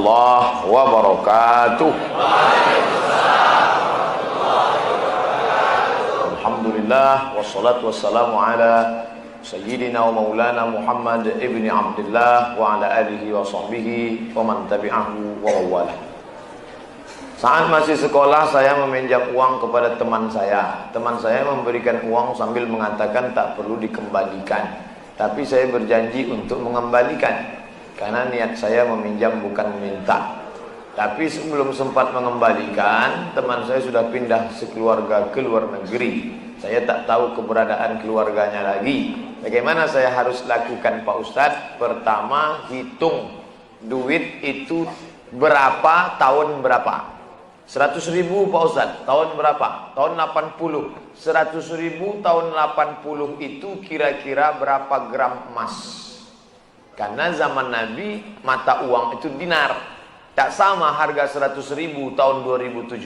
warahmatullahi wabarakatuh. Alhamdulillah wassalatu wassalamu ala sayyidina wa maulana Muhammad ibni Abdullah wa ala alihi wa sahbihi wa man tabi'ahu wa wawalah. Saat masih sekolah saya meminjam uang kepada teman saya. Teman saya memberikan uang sambil mengatakan tak perlu dikembalikan. Tapi saya berjanji untuk mengembalikan. Karena niat saya meminjam bukan minta. Tapi sebelum sempat mengembalikan, teman saya sudah pindah sekeluarga ke luar negeri. Saya tak tahu keberadaan keluarganya lagi. Bagaimana saya harus lakukan Pak Ustadz? Pertama, hitung duit itu berapa, tahun berapa. 100.000 Pak Ustadz, tahun berapa? Tahun 80. 100.000 tahun 80 itu kira-kira berapa gram emas? Karena zaman Nabi mata uang itu dinar. Tak sama harga 100.000 tahun 2017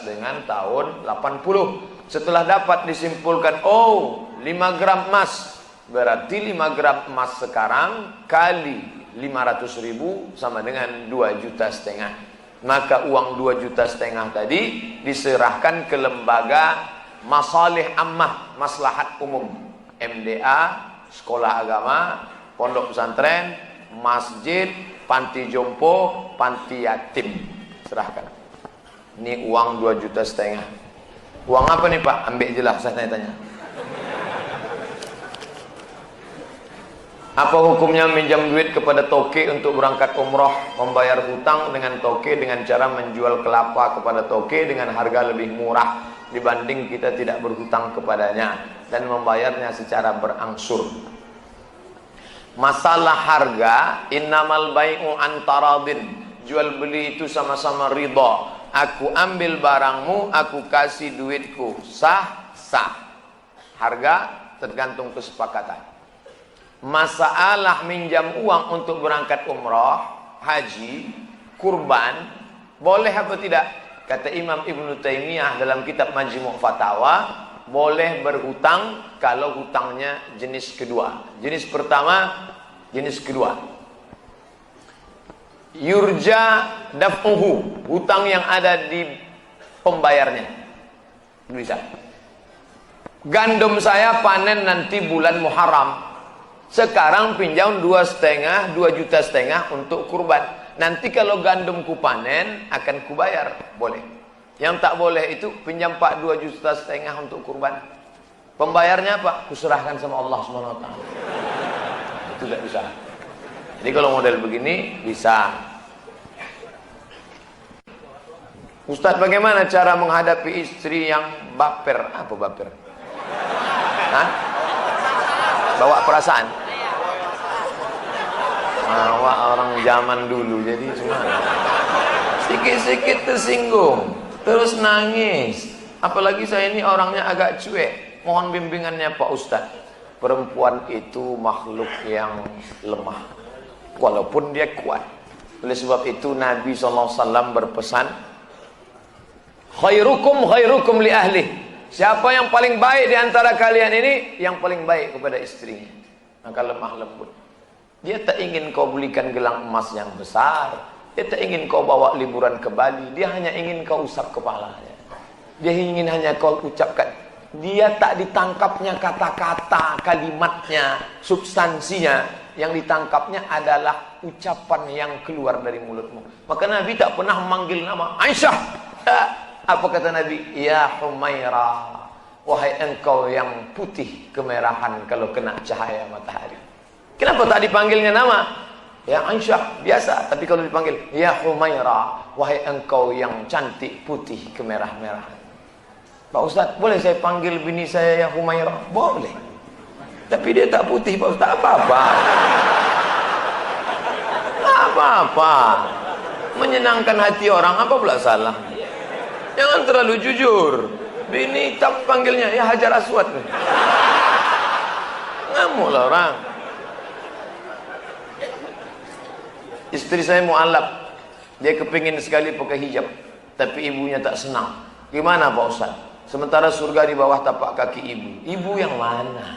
dengan tahun 80. Setelah dapat disimpulkan, oh 5 gram emas, berarti 5 gram emas sekarang kali 500.000 sama dengan 2,5 juta. Maka uang 2,5 juta tadi diserahkan ke lembaga masalih ammah, maslahat umum, MDA, sekolah agama, pondok pesantren, masjid, panti jompo, panti yatim. Serahkan. Ini uang 2,5 juta. Uang apa nih Pak? Ambil jelas, saya tanya. Apa hukumnya minjam duit kepada toke untuk berangkat umroh, membayar hutang dengan toke dengan cara menjual kelapa kepada toke dengan harga lebih murah dibanding kita tidak berhutang kepadanya dan membayarnya secara berangsur? Masalah harga, innamal bai'u antaradin, jual beli itu sama-sama ridha. Aku ambil barangmu, aku kasih duitku, sah sah. Harga tergantung kesepakatan. Masalah minjam uang untuk berangkat umrah, haji, kurban, boleh apa tidak? Kata Imam Ibnu Taimiyah dalam kitab Majmu' Fatawa, boleh berhutang kalau hutangnya jenis kedua. Jenis pertama, jenis kedua. Yurja daf'uhu, hutang yang ada di pembayarnya. Bisa. Gandum saya panen nanti bulan Muharram. Sekarang pinjam 2,5, 2,5 juta untuk kurban. Nanti kalau gandumku panen akan kubayar, boleh. Yang tak boleh itu pinjam Pak 2,5 juta untuk kurban. Pembayarnya apa? Kuserahkan sama Allah SWT. Itu tidak bisa. Jadi kalau model begini bisa. Ustadz, bagaimana cara menghadapi istri yang baper? Apa baper? Hah? Bawa perasaan? Bawa orang zaman dulu, jadi cuma sikit-sikit tersinggung, terus nangis. Apalagi saya ini orangnya agak cuek. Mohon bimbingannya Pak Ustadz. Perempuan itu makhluk yang lemah, walaupun dia kuat. Oleh sebab itu Nabi SAW berpesan, khairukum khairukum li ahli. Siapa yang paling baik di antara kalian ini? Yang paling baik kepada istrinya. Maka lemah lembut. Dia tak ingin kau belikan gelang emas yang besar. Dia tak ingin kau bawa liburan ke Bali. Dia hanya ingin kau usap kepalanya. Dia ingin hanya kau ucapkan. Dia tak ditangkapnya kata-kata, kalimatnya, substansinya. Yang ditangkapnya adalah ucapan yang keluar dari mulutmu. Maka Nabi tak pernah memanggil nama Aisyah. Apa kata Nabi? Ya Humaira, wahai engkau yang putih kemerahan kalau kena cahaya matahari. Kenapa tak dipanggilnya nama? Ya Aisyah, biasa. Tapi kalau dipanggil Ya Humaira, wahai engkau yang cantik putih kemerah-merahan. Pak Ustadz, boleh saya panggil bini saya Ya Humaira? Boleh. Tapi dia tak putih Pak Ustadz. Apa-apa. Apa-apa. Menyenangkan hati orang, apa pula salah? Jangan terlalu jujur. Bini tak panggilnya Ya Hajar Aswad. Ngamuklah orang. Istri saya mu'alaf. Dia kepingin sekali pakai hijab, tapi ibunya tak senang. Gimana Pak Ustaz? Sementara surga di bawah tapak kaki ibu. Ibu yang mana?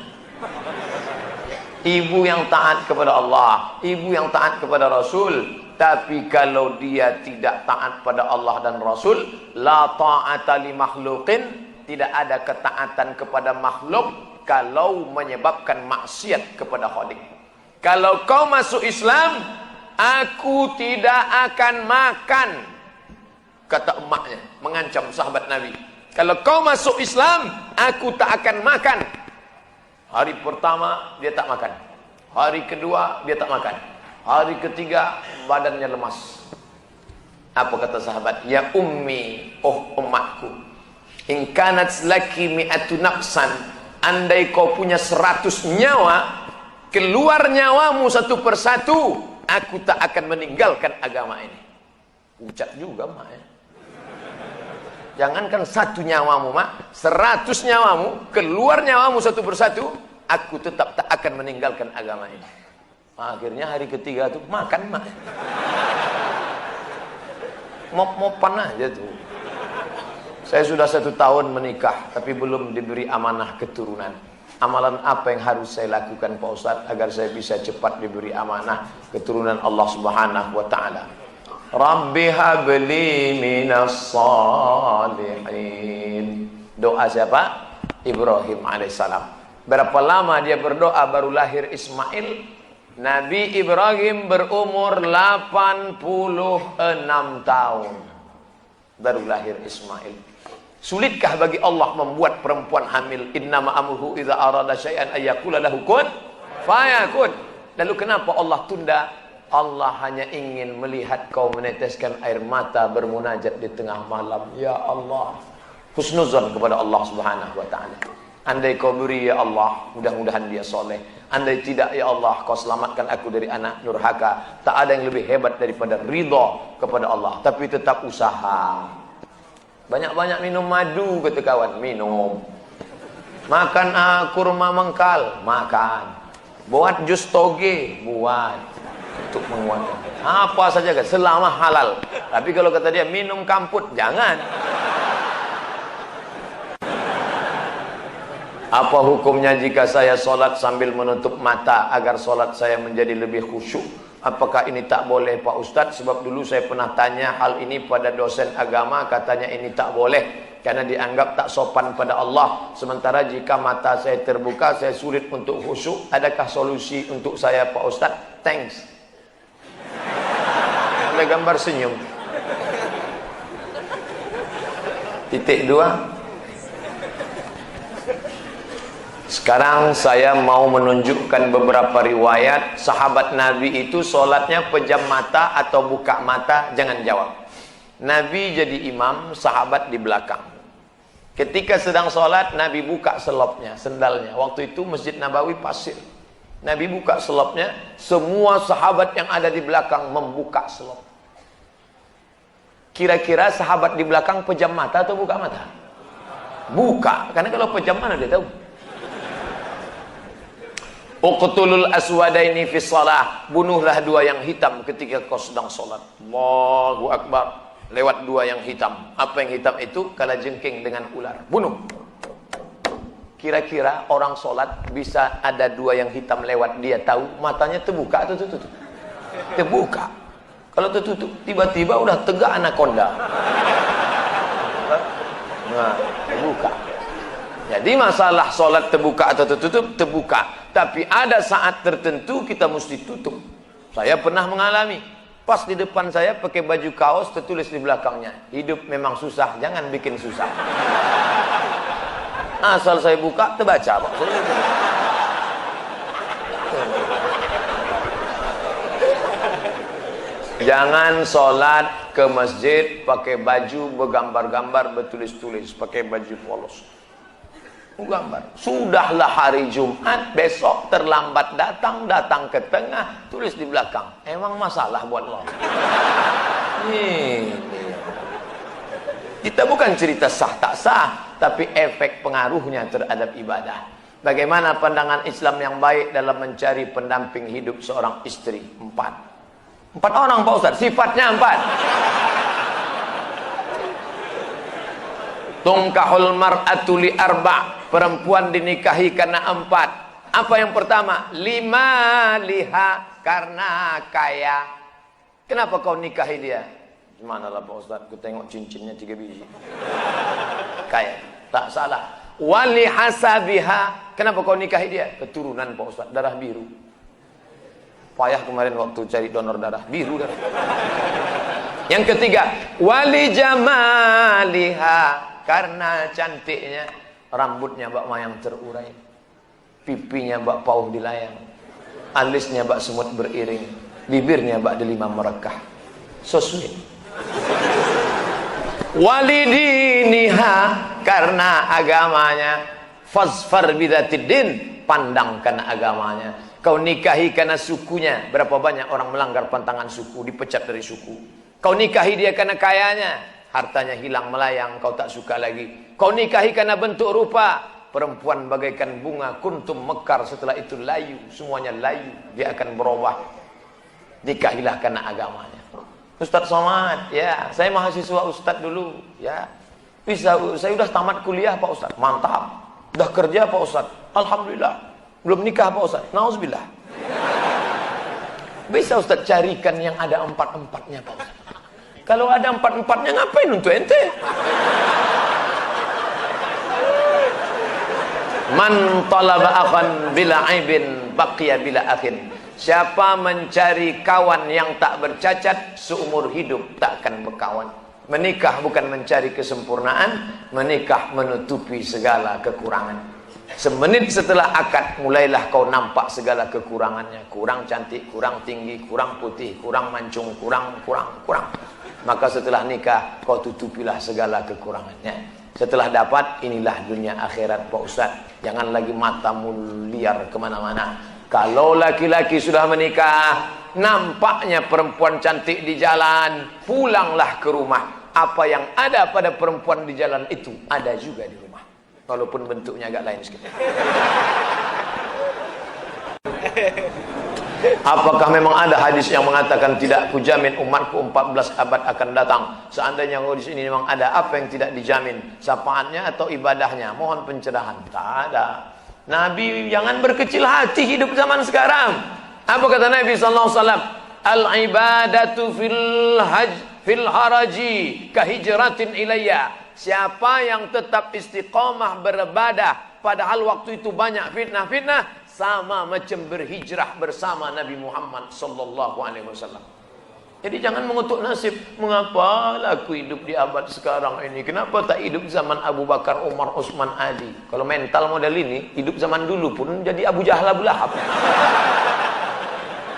Ibu yang taat kepada Allah, ibu yang taat kepada Rasul. Tapi kalau dia tidak taat pada Allah dan Rasul, la ta'ata li makhluqin, tidak ada ketaatan kepada makhluk kalau menyebabkan maksiat kepada Khalik. Kalau kau masuk Islam, aku tidak akan makan, kata emaknya, mengancam sahabat Nabi. Kalau kau masuk Islam, aku tak akan makan. Hari pertama dia tak makan, hari kedua dia tak makan, hari ketiga badannya lemas. Apa kata sahabat? Ya ummi, oh emakku, in kanat laki mi'atu nafsan, andai kau punya 100 nyawa, keluar nyawamu satu persatu, aku tak akan meninggalkan agama ini. Ucap juga mak ya. Jangankan 1 nyawamu mak, 100 nyawamu, keluar nyawamu satu persatu, aku tetap tak akan meninggalkan agama ini. Akhirnya hari ketiga tuh makan mak. Mop-mopan aja tuh. Saya sudah 1 tahun menikah, tapi belum diberi amanah keturunan. Amalan apa yang harus saya lakukan Pak Ustadz agar saya bisa cepat diberi amanah keturunan Allah Subhanahu wa taala? Rabbi habli minas salihin. Doa siapa? Ibrahim alaihissalam. Berapa lama dia berdoa baru lahir Ismail? Nabi Ibrahim berumur 86 tahun baru lahir Ismail. Sulitkah bagi Allah membuat perempuan hamil? Innama amruhu idza arada syai'an ayyaqula lahu kun fayakun. Lalu kenapa Allah tunda? Allah hanya ingin melihat kau meneteskan air mata bermunajat di tengah malam. Ya Allah, husnuzon kepada Allah Subhanahu wa taala. Andai kau beri ya Allah, mudah-mudahan dia soleh. Andai tidak ya Allah, kau selamatkan aku dari anak nurhaka. Tak ada yang lebih hebat daripada ridha kepada Allah. Tapi tetap usaha. Banyak-banyak minum madu, kata kawan, minum. Makan kurma mengkal, makan. Buat jus toge, buat. Untuk menguatkan apa saja kan, selama halal. Tapi kalau kata dia minum kamput, jangan. Apa hukumnya jika saya sholat sambil menutup mata agar sholat saya menjadi lebih khusyuk? Apakah ini tak boleh Pak Ustadz? Sebab dulu saya pernah tanya hal ini pada dosen agama, katanya ini tak boleh karena dianggap tak sopan pada Allah. Sementara jika mata saya terbuka, saya sulit untuk khusyuk. Adakah solusi untuk saya Pak Ustadz? Thanks. Ada gambar senyum. Titik 2. Sekarang saya mau menunjukkan beberapa riwayat sahabat Nabi itu sholatnya pejam mata atau buka mata. Jangan jawab. Nabi jadi imam, sahabat di belakang. Ketika sedang sholat, Nabi buka selopnya, sendalnya. Waktu itu Masjid Nabawi pasir. Nabi buka selopnya, semua sahabat yang ada di belakang membuka selop. Kira-kira sahabat di belakang pejam mata atau buka mata? Buka, karena kalau pejam mana dia tahu. Uqtulul aswadaini fi shalah, bunuhlah 2 yang hitam ketika kau sedang sholat. Allahu Akbar. Lewat 2 yang hitam. Apa yang hitam itu? Kalajengking dengan ular. Bunuh. Kira-kira orang sholat bisa ada 2 yang hitam lewat, dia tahu matanya terbuka atau tertutup? Terbuka. Kalau tertutup, tiba-tiba udah tegak anaconda. Nah, terbuka. Jadi masalah sholat terbuka atau tertutup, terbuka. Tapi ada saat tertentu kita mesti tutup. Saya pernah mengalami. Pas di depan saya pakai baju kaos, tertulis di belakangnya, hidup memang susah, jangan bikin susah. Asal saya buka, terbaca Pak. Jangan sholat ke masjid pakai baju bergambar-gambar, bertulis-tulis, pakai baju polos. Gambar. Sudahlah hari Jumat, besok terlambat datang, datang ke tengah, tulis di belakang. Emang masalah buat lo? Kita bukan cerita sah tak sah, tapi efek pengaruhnya terhadap ibadah. Bagaimana pandangan Islam yang baik dalam mencari pendamping hidup seorang istri? 4 orang Pak Ustaz, sifatnya 4. Tungkahul mar'atu li arba', perempuan dinikahi karena 4. Apa yang pertama? Lima liha, karena kaya. Kenapa kau nikahi dia? Gimana lah Pak Ustaz, ku tengok cincinnya 3 biji. Kaya, tak salah. Wali hasabiha, kenapa kau nikahi dia? Keturunan Pak Ustaz, darah biru. Payah kemarin waktu cari donor darah, biru darah. Yang ketiga, wali jamaliha, karena cantiknya. Rambutnya bak mayang terurai, pipinya bak pauh dilayang, alisnya bak semut beriring, bibirnya bak delima merekah. So sweet. Walidiniha, karena agamanya. Fazfar bidzatiddin, pandangkan agamanya. Kau nikahi karena sukunya. Berapa banyak orang melanggar pantangan suku, dipecat dari suku. Kau nikahi dia karena kayanya, hartanya hilang melayang, kau tak suka lagi. Kau nikahi karena bentuk rupa, perempuan bagaikan bunga, kuntum mekar, setelah itu layu, semuanya layu, dia akan berubah. Nikahilah karena agamanya. Ustaz Somad, ya, saya mahasiswa Ustaz dulu, ya. Bisa, saya udah tamat kuliah Pak Ustaz, mantap. Udah kerja Pak Ustaz, alhamdulillah. Belum nikah Pak Ustaz, nauzubillah. Bisa Ustaz carikan yang ada 4-4-nya Pak Ustaz. Kalau ada 4-4-nya ngapain untuk ente? Man talaba akhan bila aibin baqiya bila akhin. Siapa mencari kawan yang tak bercacat, seumur hidup tak akan berkawan. Menikah bukan mencari kesempurnaan, menikah menutupi segala kekurangan. Semenit setelah akad, mulailah kau nampak segala kekurangannya. Kurang cantik, kurang tinggi, kurang putih, kurang mancung, kurang. Maka setelah nikah, kau tutupilah segala kekurangannya. Setelah dapat, inilah dunia akhirat Pak Ustaz. Jangan lagi matamu liar kemana-mana. Kalau laki-laki sudah menikah, nampaknya perempuan cantik di jalan, pulanglah ke rumah. Apa yang ada pada perempuan di jalan itu, ada juga di rumah. Walaupun bentuknya agak lain sedikit. Apakah memang ada hadis yang mengatakan tidak kujamin umatku 14 abad akan datang? Seandainya di sini memang ada, apa yang tidak dijamin? Syafaatnya atau ibadahnya? Mohon pencerahan. Tak ada. Nabi jangan berkecil hati hidup zaman sekarang. Apa kata Nabi sallallahu alaihi wasallam? Al ibadatu fil haraji kahijratin ilayya. Siapa yang tetap istiqamah beribadah padahal waktu itu banyak fitnah-fitnah, sama macam berhijrah bersama Nabi Muhammad sallallahu alaihi wasallam. Jadi jangan mengutuk nasib. Mengapa aku hidup di abad sekarang ini? Kenapa tak hidup zaman Abu Bakar, Umar, Utsman, Ali? Kalau mental model ini, hidup zaman dulu pun jadi Abu Jahal, Abu Lahab.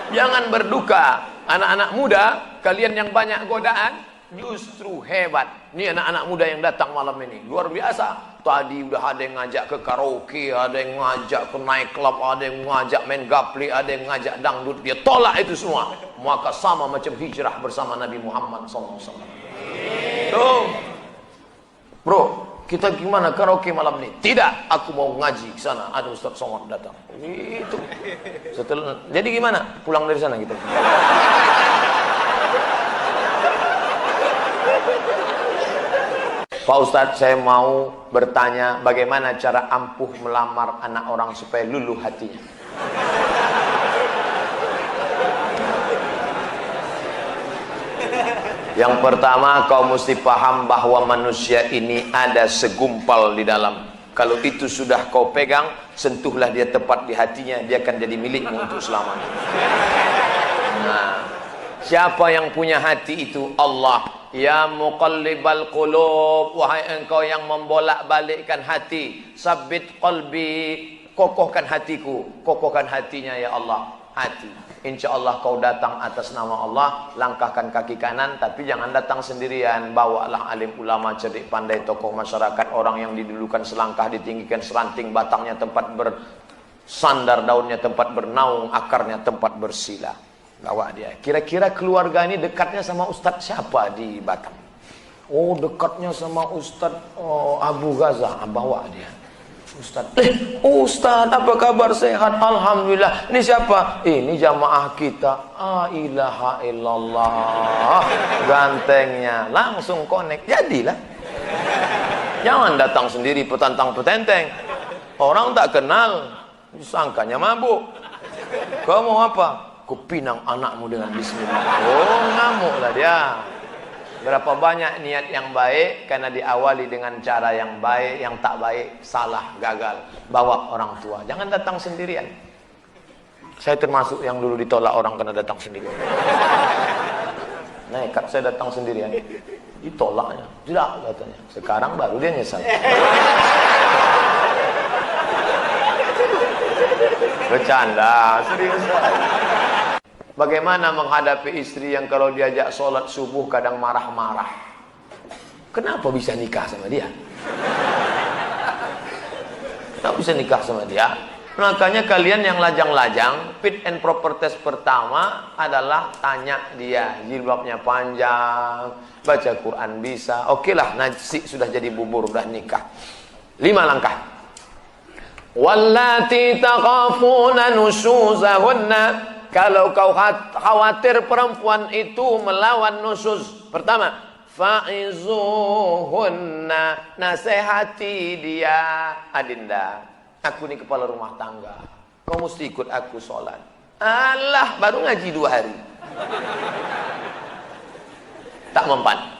Jangan berduka. Anak-anak muda, kalian yang banyak godaan, justru hebat. Ini anak-anak muda yang datang malam ini, luar biasa. Tadi udah ada yang ngajak ke karaoke, ada yang ngajak ke night club, ada yang ngajak main gapli, ada yang ngajak dangdut. Dia tolak itu semua. Maka sama macam hijrah bersama Nabi Muhammad SAW. Tuh, bro, kita gimana karaoke malam ini? Tidak, aku mau ngaji ke sana. Ada Ustaz Somad datang. Itu. Setelah, jadi gimana? Pulang dari sana kita. Pak Ustadz, saya mau bertanya bagaimana cara ampuh melamar anak orang supaya luluh hatinya. Yang pertama, kau mesti paham bahwa manusia ini ada segumpal di dalam. Kalau itu sudah kau pegang, sentuhlah dia tepat di hatinya, dia akan jadi milikmu untuk selamanya. Nah, siapa yang punya hati itu? Allah. Ya muqallibal qulub, wahai engkau yang membolak-balikkan hati, sabbit qalbi, kokohkan hatiku, kokohkan hatinya ya Allah. Hati, insya Allah kau datang atas nama Allah, langkahkan kaki kanan, tapi jangan datang sendirian. Bawalah alim ulama, cerdik pandai, tokoh masyarakat, orang yang didulukan selangkah, ditinggikan seranting, batangnya tempat bersandar, daunnya tempat bernaung, akarnya tempat bersila. Bawa dia. Kira-kira keluarga ini dekatnya sama Ustadz siapa di Batam? Oh, dekatnya sama Ustadz Abu Ghazah. Bawa dia. Ustadz, Ustadz apa kabar, sehat? Alhamdulillah. Ini siapa? Ini jamaah kita. Ilaha illallah. Gantengnya langsung connect. Jadilah. Jangan datang sendiri petantang petenteng. Orang tak kenal. Sangkanya mabuk. Kau mau apa? Kupinang anakmu dengan bismillah. Oh, ngamuklah dia. Berapa banyak niat yang baik karena diawali dengan cara yang baik, yang tak baik salah, gagal. Bawa orang tua. Jangan datang sendirian. Saya termasuk yang dulu ditolak orang karena datang sendirian. Nekat saya datang sendirian. Ditolaknya. Tidak katanya. Sekarang baru dia nyesal. Bercanda, serius. Bagaimana menghadapi istri yang kalau diajak sholat subuh kadang marah-marah? Kenapa bisa nikah sama dia? Kenapa bisa nikah sama dia? Makanya kalian yang lajang-lajang, fit and proper test pertama adalah tanya dia, jilbabnya panjang, baca Quran bisa. Oke lah, nasi sudah jadi bubur, udah nikah. 5 langkah. Wallati takhafuna nusyuzahunna. Kalau kau khawatir perempuan itu melawan nusyuz, pertama, fa'izuhunna, nasihati dia. Adinda, aku ini kepala rumah tangga, kau mesti ikut aku sholat. Alah, baru ngaji 2 hari. Tak mempan.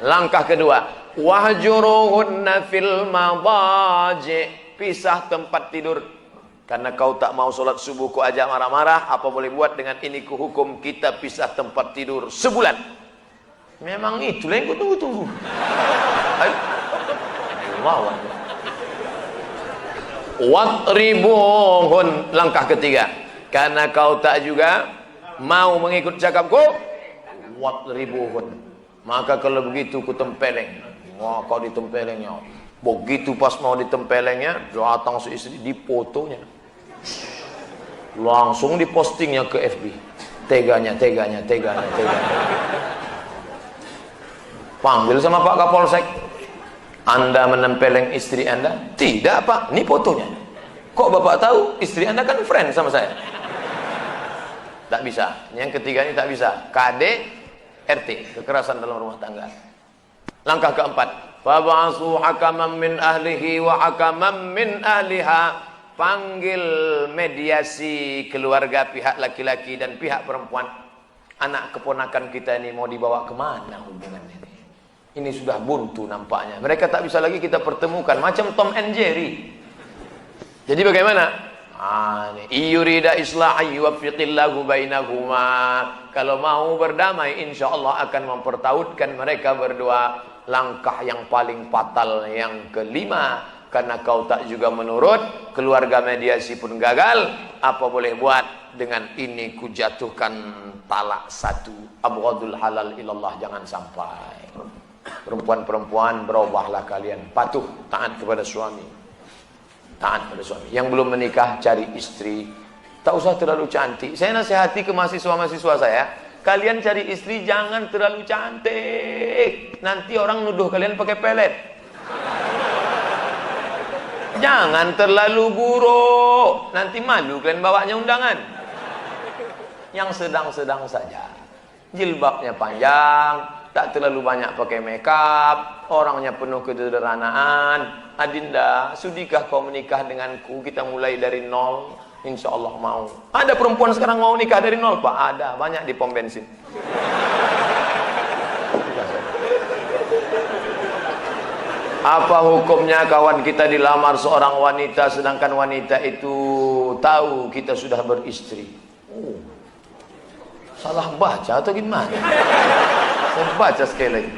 Langkah kedua, wahjuruhunna fil madaji, pisah tempat tidur. Karena kau tak mau sholat subuh, kau ajak marah-marah, apa boleh buat dengan ini kuhukum kita pisah tempat tidur sebulan. Memang itulah yang ku tunggu-tunggu. Lawan. Watribuhun, langkah ketiga. Karena kau tak juga mau mengikut cakapku, watribuhun. Maka kalau begitu ku tempeleng. Wah, kau ditempelengnya. Begitu pas mau ditempelengnya, datang si istri, dipotonya. Langsung dipostingnya ke FB. Teganya. Panggil sama Pak Kapolsek. Anda menempeleng istri Anda? Tidak Pak, ini fotonya. Kok Bapak tahu? Istri Anda kan friend sama saya. Tak bisa. Yang ketiga ini tak bisa. KDRT, kekerasan dalam rumah tangga. Langkah keempat, fab'asu hakaman min ahlihi wa hakaman min ahliha. Panggil mediasi keluarga pihak laki-laki dan pihak perempuan. Anak keponakan kita ini mau dibawa kemana hubungannya ini? Ini sudah buntu nampaknya. Mereka tak bisa lagi kita pertemukan. Macam Tom and Jerry. Jadi bagaimana? Iyurida islahi wafiqillahu bainahuma. Kalau mau berdamai, insya Allah akan mempertautkan mereka berdua. Langkah yang paling fatal yang kelima. Karena kau tak juga menurut, keluarga mediasi pun gagal. Apa boleh buat? Dengan ini ku jatuhkan talak 1. Abghadul halal ilallah, jangan sampai. Perempuan-perempuan, berubahlah kalian. Patuh, taat kepada suami. Taat pada suami. Yang belum menikah, cari istri. Tak usah terlalu cantik. Saya nasihati ke mahasiswa-mahasiswa saya, kalian cari istri jangan terlalu cantik. Nanti orang nuduh kalian pakai pelet. Jangan terlalu buruk, nanti malu kalian bawanya undangan. Yang sedang-sedang saja. Jilbabnya panjang, tak terlalu banyak pakai makeup, orangnya penuh kesederhanaan. Adinda, sudikah kau menikah denganku? Kita mulai dari nol. Insya Allah mau. Ada perempuan sekarang mau nikah dari nol, Pak? Ada, banyak di pom bensin. Apa hukumnya kawan kita dilamar seorang wanita sedangkan wanita itu tahu kita sudah beristri? Salah baca atau gimana? Saya baca sekali lagi.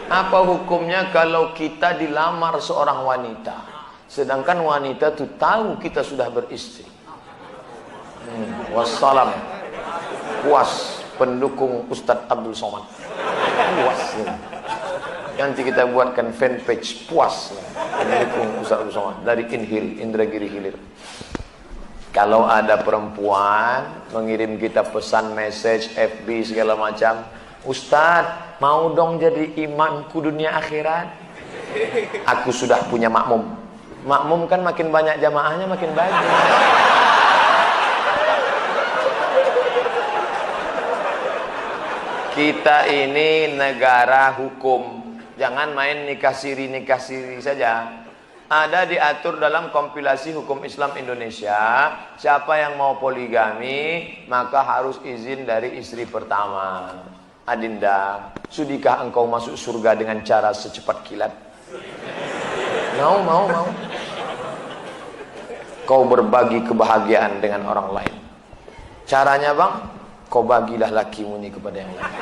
Apa hukumnya kalau kita dilamar seorang wanita sedangkan wanita itu tahu kita sudah beristri? Wassalam. Puas pendukung Ustadz Abdul Somad. Puas ya. Nanti kita buatkan fanpage puas pendukung Ustaz Abdul Somad dari Indragiri Hilir. Kalau ada perempuan mengirim kita pesan message FB segala macam, Ustaz mau dong jadi imamku dunia akhirat. Aku sudah punya makmum. Makmum kan makin banyak jamaahnya makin bagus. Kita ini negara hukum. Jangan main nikah siri saja. ada diatur dalam kompilasi hukum Islam Indonesia, siapa yang mau poligami maka harus izin dari istri pertama. Adinda, sudikah engkau masuk surga dengan cara secepat kilat? Mau. Kau berbagi kebahagiaan dengan orang lain. Caranya bang, kau bagilah lakimu ini kepada yang lain.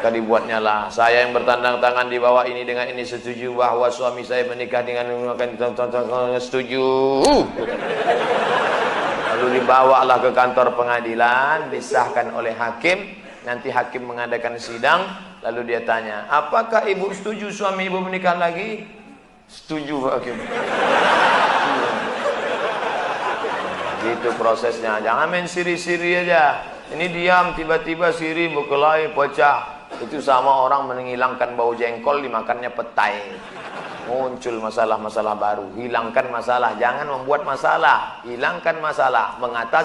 Maka dibuatnya lah, saya yang bertandang tangan di bawah ini dengan ini setuju bahwa suami saya menikah dengan akan setuju. Lalu dibawalah ke kantor pengadilan, disahkan oleh hakim. Nanti hakim mengadakan sidang, lalu dia tanya, apakah ibu setuju suami ibu menikah lagi? Setuju Pak Hakim. Gitu prosesnya, jangan main siri-siri aja. Ini diam, tiba-tiba siri berkelahi pecah. Itu sama orang menghilangkan bau jengkol dimakannya petai. Muncul masalah-masalah baru. Hilangkan masalah, jangan membuat masalah. Hilangkan masalah, mengatasi